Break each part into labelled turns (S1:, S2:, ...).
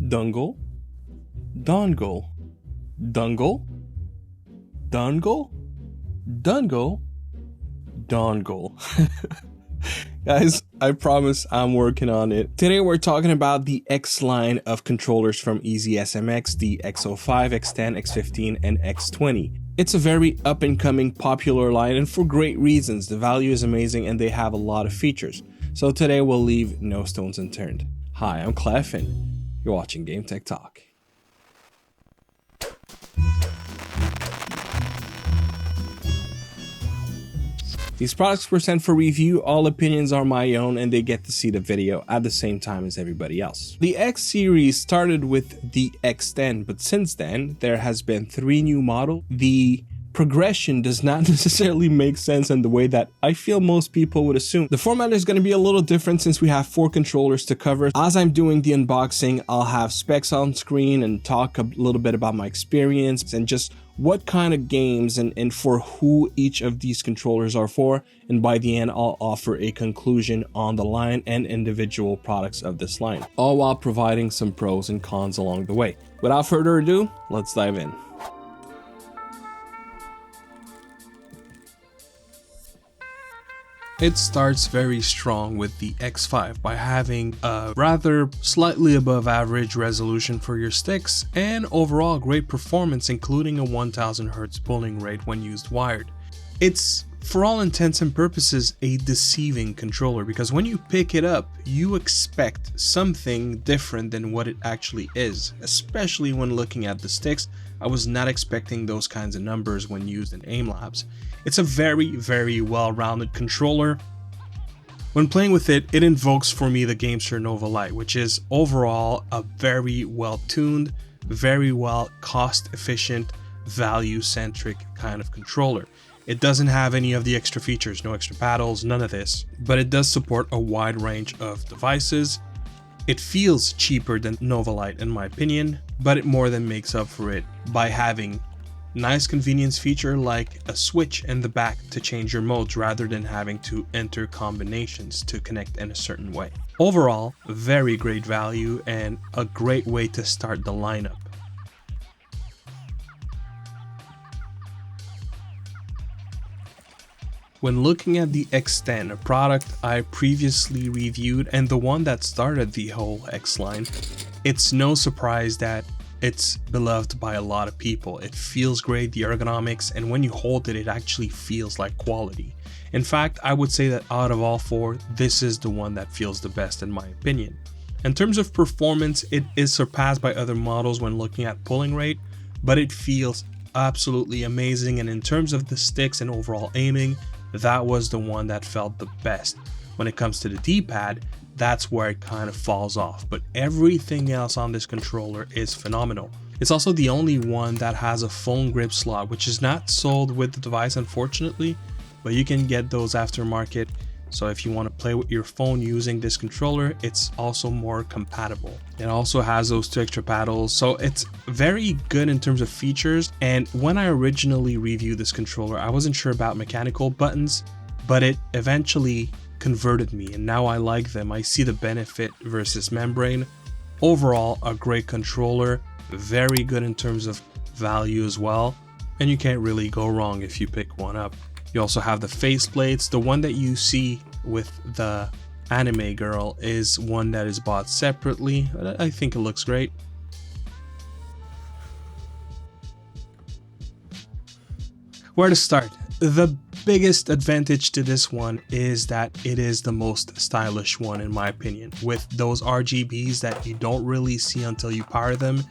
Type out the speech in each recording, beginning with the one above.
S1: Dungle, Dongle, Dungle, Dungle, Dungle, Dongle. Guys, I promise I'm working on it. Today we're talking about the X line of controllers from EasySMX, the X05, X10, X15, and X20. It's a very up-and-coming popular line, and for great reasons. The value is amazing and they have a lot of features. So today we'll leave no stones unturned. Hi, I'm Clef and you're watching gametechtalk. These products were sent for review, all opinions are my own, and they get to see the video at the same time as everybody else. The X series started with the X10, but since then, there has been 3 new models. The progression does not necessarily make sense in the way that I feel most people would assume. The format is going to be a little different since we have 4 controllers to cover. As I'm doing the unboxing, I'll have specs on screen and talk a little bit about my experience and just what kind of games and for who each of these controllers are for, and by the end I'll offer a conclusion on the line and individual products of this line, all while providing some pros and cons along the way. Without further ado, let's dive in. It starts very strong with the X5 by having a rather slightly above average resolution for your sticks and overall great performance, including a 1000 Hz pulling rate when used wired. It's, for all intents and purposes, a deceiving controller because when you pick it up, you expect something different than what it actually is, especially when looking at the sticks. I was not expecting those kinds of numbers when used in aim labs. It's a very well-rounded controller. When playing with it, it invokes for me the Gamester Nova Lite, which is overall a very well-tuned, very well cost-efficient, value-centric kind of controller. It doesn't have any of the extra features, no extra paddles, none of this, but it does support a wide range of devices. It feels cheaper than Nova Lite in my opinion, but it more than makes up for it by having nice convenience feature like a switch in the back to change your modes rather than having to enter combinations to connect in a certain way. Overall, very great value and a great way to start the lineup. When looking at the X10, a product I previously reviewed and the one that started the whole X line, it's no surprise that it's beloved by a lot of people. It feels great, the ergonomics, and when you hold it, it actually feels like quality. In fact, I would say that out of all 4, this is the one that feels the best in my opinion. In terms of performance, it is surpassed by other models when looking at pulling rate, but it feels absolutely amazing, and in terms of the sticks and overall aiming, that was the one that felt the best. When it comes to the D-pad, that's where it kind of falls off, but everything else on this controller is phenomenal. It's also the only one that has a phone grip slot, which is not sold with the device unfortunately, but you can get those aftermarket. So if you want to play with your phone using this controller, it's also more compatible. It also has those 2 extra paddles, so it's very good in terms of features. And when I originally reviewed this controller, I wasn't sure about mechanical buttons, but it eventually converted me and now I like them. I see the benefit versus membrane. Overall, a great controller, very good in terms of value as well, and you can't really go wrong if you pick one up. You also have the face plates. The one that you see with the anime girl is one that is bought separately. I think it looks great. Where to start? The biggest advantage to this one is that it is the most stylish one in my opinion, with those RGBs that you don't really see until you power them.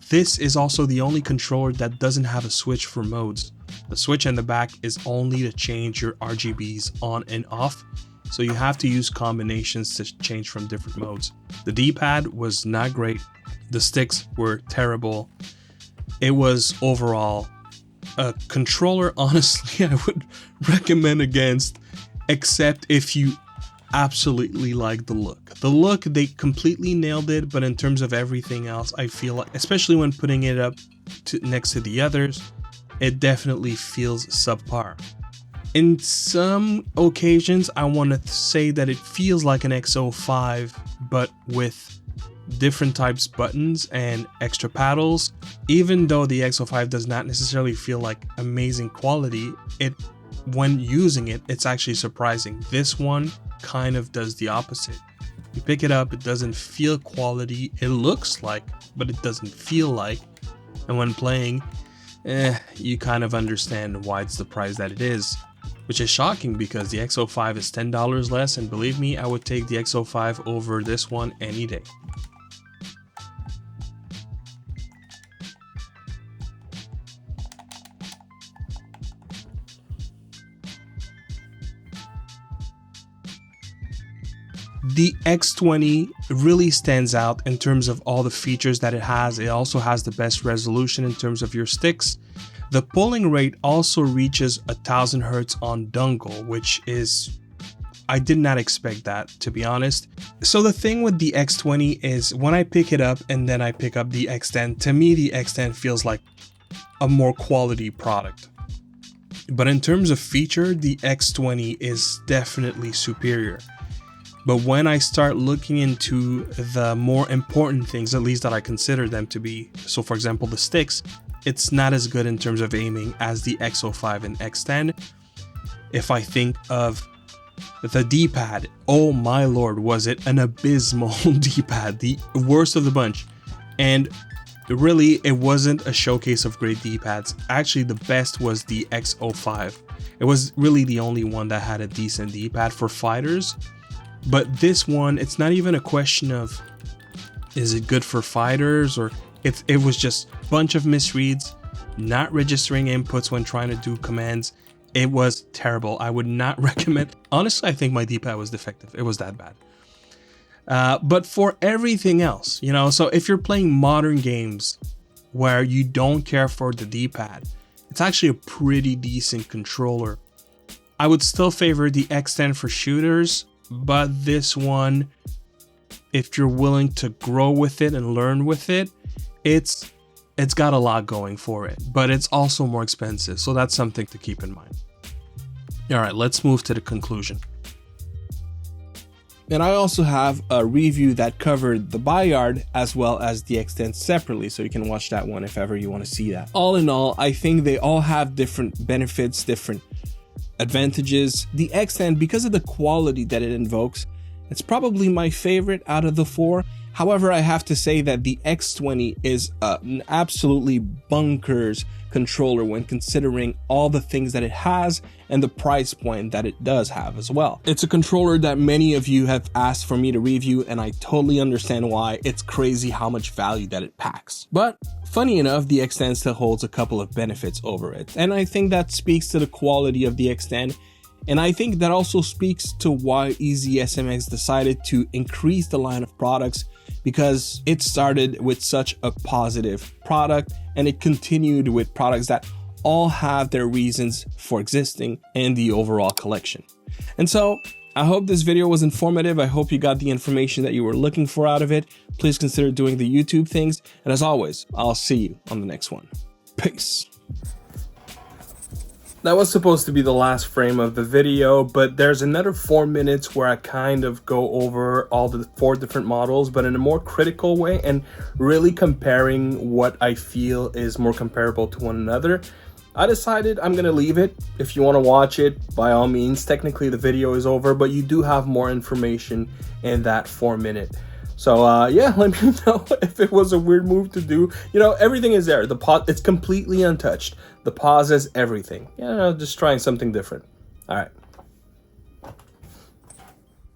S1: This is also the only controller that doesn't have a switch for modes. The switch in the back is only to change your RGBs on and off, so you have to use combinations to change from different modes. The D-pad was not great, the sticks were terrible. It was overall a controller honestly I would recommend against, except if you absolutely like the look. The look, they completely nailed it, but in terms of everything else, I feel like, especially when putting it up next to the others, it definitely feels subpar. In some occasions, I want to say that it feels like an X05, but with different types buttons and extra paddles. Even though the X05 does not necessarily feel like amazing quality, when using it, it's actually surprising. This one kind of does the opposite. You pick it up, it doesn't feel quality. It looks like, but it doesn't feel like. And when playing, you kind of understand why it's the price that it is, which is shocking because the X05 is $10 less, and believe me, I would take the X05 over this one any day. The X20 really stands out in terms of all the features that it has. It also has the best resolution in terms of your sticks. The pulling rate also reaches 1000 Hz on Dungle, which is, I did not expect that, to be honest. So the thing with the X20 is when I pick it up and then I pick up the X10, to me the X10 feels like a more quality product. But in terms of feature, the X20 is definitely superior. But when I start looking into the more important things, at least that I consider them to be, so for example the sticks, it's not as good in terms of aiming as the X05 and X10. If I think of the D-pad, oh my lord, was it an abysmal D-pad, the worst of the bunch. And really, it wasn't a showcase of great D-pads. Actually, the best was the X05. It was really the only one that had a decent D-pad for fighters. But this one, it's not even a question of is it good for fighters, or it was just a bunch of misreads, not registering inputs when trying to do commands. It was terrible. I would not recommend. Honestly, I think my D-pad was defective. It was that bad. But for everything else, you know, so if you're playing modern games where you don't care for the D-pad, it's actually a pretty decent controller. I would still favor the X10 for shooters, but this one, if you're willing to grow with it and learn with it, it's got a lot going for it, but it's also more expensive, so that's something to keep in mind. All right, let's move to the conclusion.
S2: And I also have a review that covered the Bayard as well as the X10 separately, so you can watch that one if ever you want to see that. All in all, I think they all have different benefits, different advantages. The X10, because of the quality that it invokes, it's probably my favorite out of the four. However, I have to say that the X20 is an absolutely bonkers controller when considering all the things that it has and the price point that it does have as well. It's a controller that many of you have asked for me to review, and I totally understand why. It's crazy how much value that it packs. But funny enough, the X10 still holds a couple of benefits over it, and I think that speaks to the quality of the X10. And I think that also speaks to why EasySMX decided to increase the line of products, because it started with such a positive product and it continued with products that all have their reasons for existing in the overall collection. And so I hope this video was informative. I hope you got the information that you were looking for out of it. Please consider doing the YouTube things. And as always, I'll see you on the next one. Peace. That was supposed to be the last frame of the video, but there's another 4 minutes where I kind of go over all the 4 different models, but in a more critical way and really comparing what I feel is more comparable to one another. I decided I'm gonna leave it. If you want to watch it, by all means. Technically the video is over, but you do have more information in that 4 minute. So yeah, let me know if it was a weird move to do. You know, everything is there. The pause, it's completely untouched. The pauses, everything. You know, just trying something different. All right.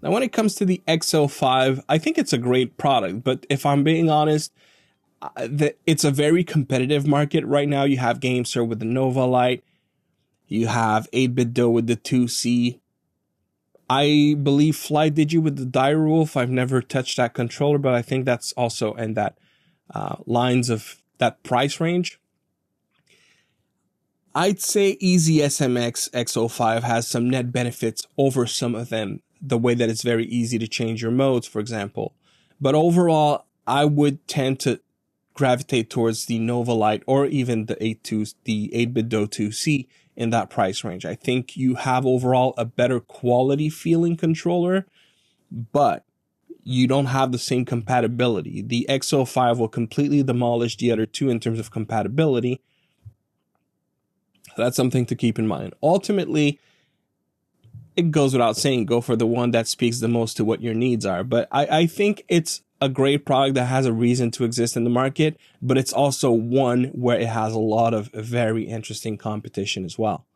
S2: Now, when it comes to the X05, I think it's a great product, but if I'm being honest, it's a very competitive market right now. You have GameSir with the Nova Lite. You have 8BitDo with the 2C. I believe FlyDigi with the Direwolf. I've never touched that controller, but I think that's also in that lines of that price range. I'd say EasySMX X05 has some net benefits over some of them. The way that it's very easy to change your modes, for example. But overall, I would tend to gravitate towards the Nova Lite or even the 8BitDo 2C in that price range. I think you have overall a better quality feeling controller, but you don't have the same compatibility. The X05 will completely demolish the other two in terms of compatibility. That's something to keep in mind. Ultimately, it goes without saying, go for the one that speaks the most to what your needs are. But I think it's a great product that has a reason to exist in the market, but it's also one where it has a lot of very interesting competition as well.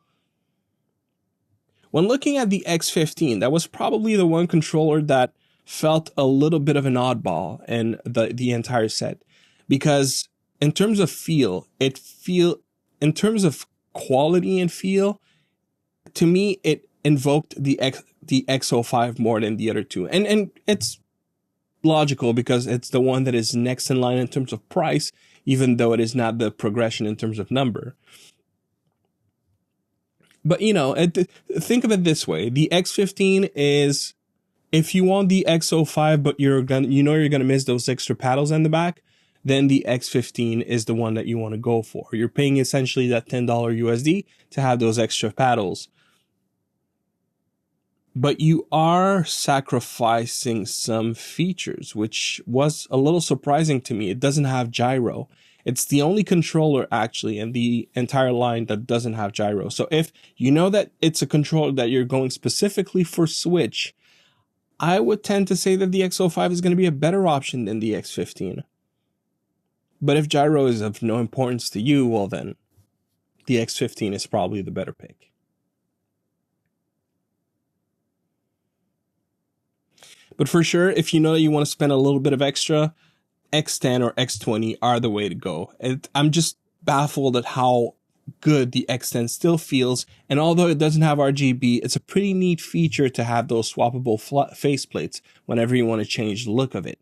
S2: When looking at the X15, that was probably the one controller that felt a little bit of an oddball in the entire set, because in terms of in terms of quality and feel, to me, it invoked the X05 more than the other two. And it's logical because it's the one that is next in line in terms of price, even though it is not the progression in terms of number. But, you know, think of it this way. The X15 is, if you want the X05, but you're going to miss those extra paddles in the back, then the X15 is the one that you want to go for. You're paying essentially that $10 USD to have those extra paddles. But you are sacrificing some features, which was a little surprising to me. It doesn't have gyro. It's the only controller actually in the entire line that doesn't have gyro. So if you know that it's a controller that you're going specifically for Switch, I would tend to say that the X05 is going to be a better option than the X15. But if gyro is of no importance to you, well then, the X15 is probably the better pick. But for sure, if you know that you want to spend a little bit of extra, X10 or X20 are the way to go. I'm just baffled at how good the X10 still feels. And although it doesn't have RGB, it's a pretty neat feature to have those swappable faceplates whenever you want to change the look of it.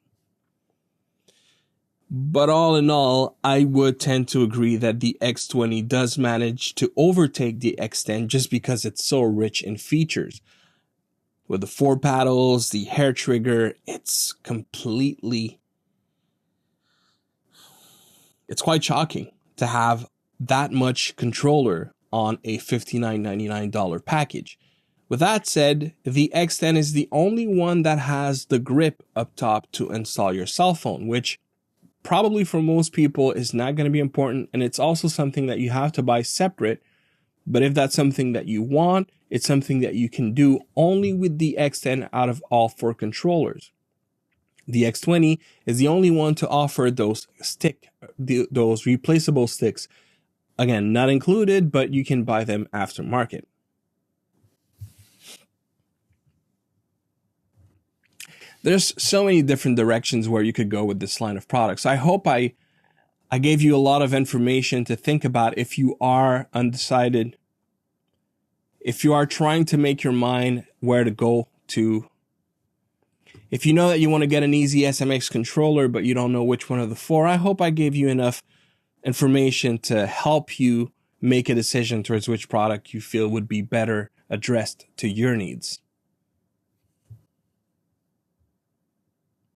S2: But all in all, I would tend to agree that the X20 does manage to overtake the X10 just because it's so rich in features. With the 4 paddles, the hair trigger, it's quite shocking to have that much controller on a $59.99 package. With that said, the X10 is the only one that has the grip up top to install your cell phone, which probably for most people is not going to be important, and it's also something that you have to buy separate. But if that's something that you want, it's something that you can do only with the X10 out of all 4 controllers. The X20 is the only one to offer those replaceable sticks. Again, not included, but you can buy them aftermarket. There's so many different directions where you could go with this line of products. I hope I gave you a lot of information to think about if you are undecided, if you are trying to make your mind where to go to. If you know that you want to get an EasySMX controller, but you don't know which one of the 4, I hope I gave you enough information to help you make a decision towards which product you feel would be better addressed to your needs.